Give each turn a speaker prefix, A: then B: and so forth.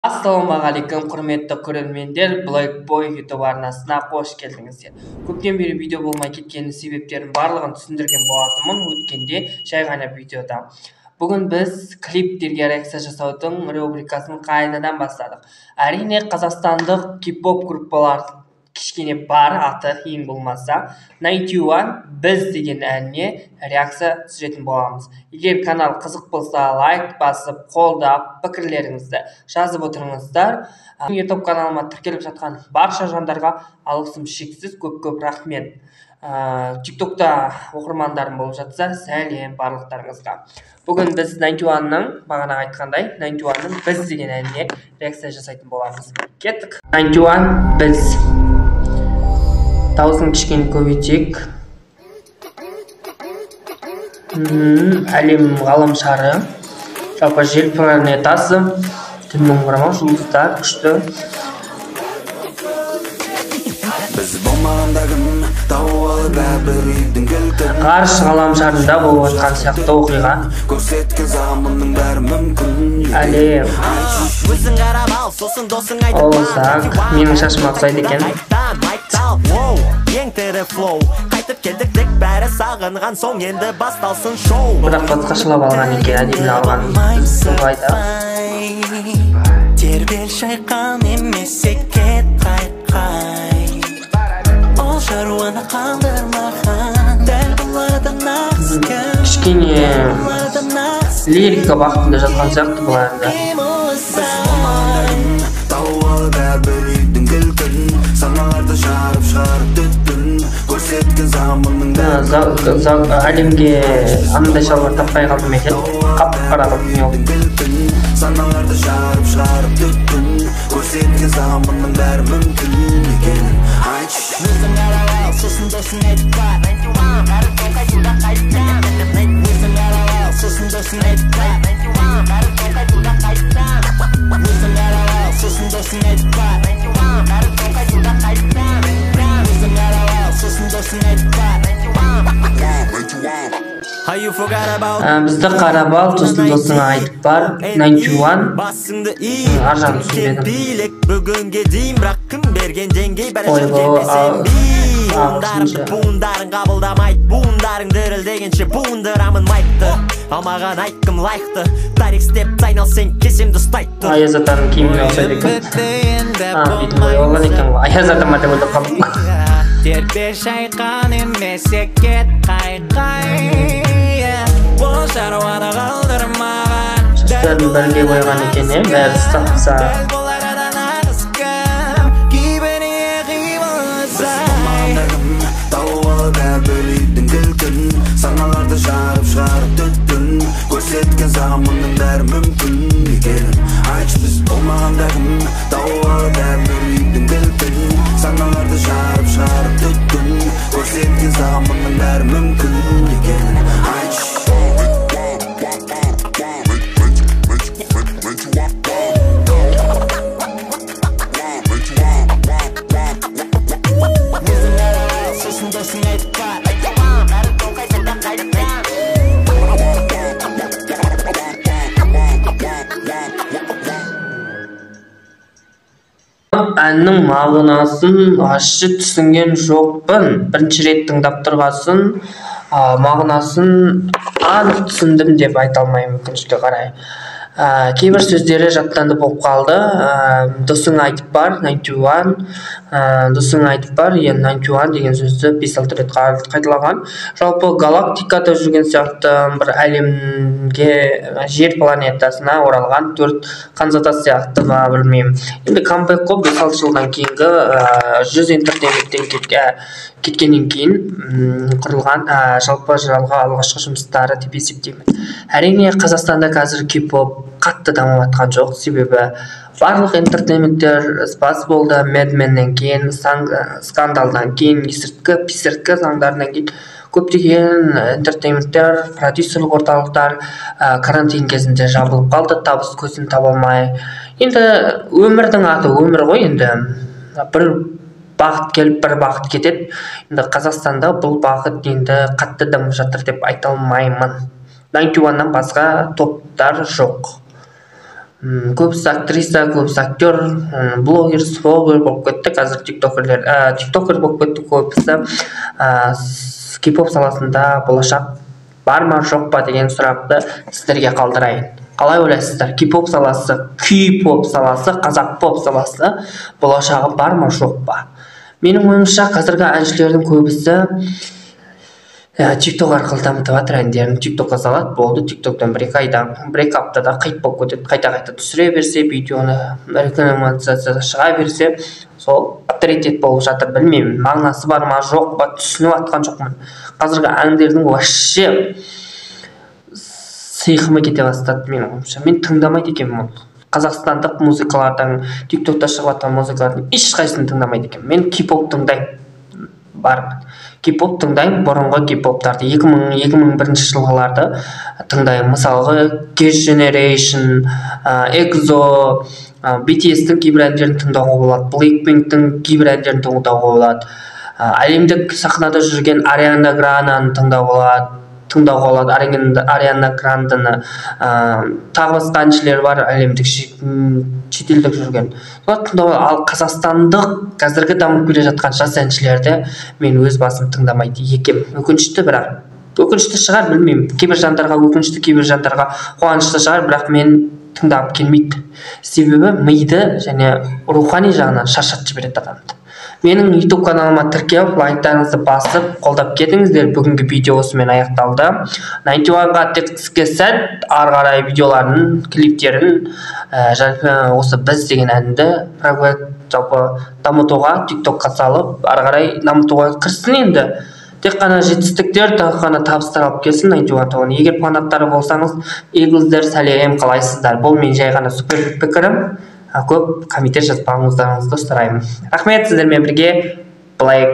A: Ассалаумағалейкум құрметті көрермендер, Blackboy YouTube арнасына қош келдіңіздер. Көптен бері видео болмай кеткенінің себептерін барлығын түсіндірген болатынмын өткенде жай ғана видеода. Бүгін біз клиптерге реакция жасаудың рубрикасын қайтадан бастадық. Әрине қазақстандық кей-поп группалар кішкене бар, аты ең болмаса 91 біз деген әніне реакция түсіретін боламыз. Егер канал қызық болса, лайк басып, қолдап, пікірлеріңізді жазып отырыңыздар. YouTube каналыма тіркеліп жатқан барша жандарға алғысым шексіз, көп рахмет. TikTokта оқырмандарым болып жатса, сәлем барлықтарыңызға. Бүгін біз 91-ның, бағана айтқандай, 91-ның біз деген әніне реакция жасайтын боламыз. Кеттік. 91 біз. Дауысын кішкене көбейтейік. Әлем ғаламшары, жалпы жер планетасы, түннің құрамы, жұлдыздар күшті. Ғарыш ғаламшарында болып жатқан сияқты оқиға. Әлем. Олсақ, менің шашыма ұқсайды екен. Бірақ басқашылап алған екен, әдемі алған. Солайда.
B: Тербел шайқан емесе кет қайт-қай. Ол шаруаны қалдырмаған. Дәл бұларда нағыз кім.
A: Кішкене лирика бағытында жазған сияқты бұл әнді. Әлемге андай шалбар таппай қалдым екен. Қап-қара қылып не oldu. Саналарды жарып шығарып түттің, көрсеткен заманның бәрі мүмкін екенін айтшы. Өзің аралау, сосын досын айтпа, 91 бәрі тоқайтуда қайтта. Өзің аралау, сосын досын айтпа, 91 бәрі тоқайтуда қайтта. Өзің аралау, сосын досын айтпа, 91 бәрі тоқайтуда қайтта. Өзің аралау, сосын досын айтпа, 91. Бізді қарабал, сосын айтып бар, 91. Аржан түсінбедім.
B: Бүгінге дейін бірақ кім берген деңгей бәрі жүргенде буындарың буындарың қабылдамайды, буындарың дірілдегенше буындырамын майкты. Алмаған айткым лайықты, тарих степ тайнал сен кесемді ұстайды.
A: Аяз атаның киіміне ұқсайды екен. Бүйтіп ой болған екен ғой, Аяз атама деп ойлап қалдым.
B: Тербел шайқан емесе кет қайт-қай. Ол шаруаны қалдырмаған.
A: Шаштарын бірге қойған екен, бәрі сапса.
B: Саналарды жарып шығарып түттің, көрсеткен заманның бәрі мүмкін екенін айтшы. Біз болмағанда кім, тауып бәрі үйдің кілтін. Саналарды жарып шығарып түттің, көрсеткен заманның бәрі мүмкін екенін айтшы.
A: Әннің мағынасын ащы түсінген жоқпын. Бірінші рет тыңдап тұрғасын, мағынасын анық түсіндім деп айта алмаймын өкінішке қарай. Кейбір сөздері жаттанды болып қалды. Досың айтып бар, 91. Досың айтып бар, 91 деген сөзді 5-6 рет қайталаған. Жалпы галактикада жүрген сияқты бір әлемге, жер планетасына оралған 4 қанзата сияқты ма, білмеймін. Енді камбэк қой, 5-6 жылдан кейінгі 100 интертейменттен кеткеннен кейін құрылған жалпы жалға алғашқы жұмыстары деп есептеймін. Әрине Қазақстанда қазір кей-поп қатты дамып жатқан жоқ, себебі барлық интертейменттер спас болды. Медменнен кейін, скандалдан кейін, писірткі заңдарынан кейін көптеген интертейменттер, продюсерлік орталықтар карантин кезінде жабылып қалды, табыс көзін таба алмай. Енді өмірдің аты өмір ғой, енді бір бағыт келіп, бір бағыт кетеді. Енді Қазақстанда бұл бағыт енді қатты дамып жатыр деп айта алмаймын. 91-нан басқа топтар жоқ. көбісі актриса, көбісі актер, блогер, слогер болып кетті. Қазір тиктокер болып кетті көбісі. Кей-поп саласында болашақ бар ма жоқ па деген сұрақты сіздерге қалдырайын. Қалай ойлайсыздар? Кей-поп саласы, қазақ поп саласы болашағы бар ма жоқ па? Менің ойымша қазіргі әншілердің көбісі тикток арқылы дамытып жатыр әндерін. Тиктокқа салады, болды. Тиктоктан бір-екі аптада қайт болып кетеді. Қайта түсіре берсе, видеоны рекламацияда шыға берсе, сол авторитет болып жатыр. Білмеймін, мағынасы бар ма жоқ па, түсініп атқан жоқпын. Қазіргі әндердің вообще сыйқымы кете бастады менің ойымша. Мен тыңдамайды екенмін ол. Қазақстандық музыкалардың, тиктокта шығып жатқан музыкалардың ешқайсысын тыңдамайды екенмін. Мен кей-поп тыңдаймын. Кей-поп тыңдаймын, бұрынғы кей-поптарды 2001 жылғыларды тыңдаймын. Мысалғы Guess Generation, EXO, BTS-тің кейбір әндерін тыңдауға болады, Blackpink-тің кейбір әндерін тыңдауға болады, әлемдік сахнада жүрген Ариана Грандені тыңдауға болады, Ариана Грандені, тағы басқа әншілер бар, әлемдік шетелдік жүрген. Ал қазақстандық қазіргі дамып келе жатқан жас әншілерді мен өз басым тыңдамайды екем. Өкінішті шығар, білмеймін. Кейбір жандарға өкінішті, кейбір жандарға қуанышты шығар, бірақ мен тыңдап келмейді. Себебі миды және рухани жағынан шаршатып жібереді адамды. Менің YouTube каналыма тіркеліп, лайктарыңызды басып, қолдап кетіңіздер. Бүгінгі видео осымен аяқталды. 91-ға текске сәт, ары қарай видеоларын, клиптерін, жалпы осы біз деген әнді жалпы дамытуға, тиктокқа салып, ары қарай дамытуға кірсін енді. Тек қана жетістіктер, тек қана табыстар алып келсін 91-ға. Егер фанаттары болсаңыз, егіліздер, сәлем, қалайсыздар? Бұл мен жай ғана супер пікірім. Көп комментарий жазбаңыздарыңызды сұраймын. Рахмет, сіздермен бірге. Бай.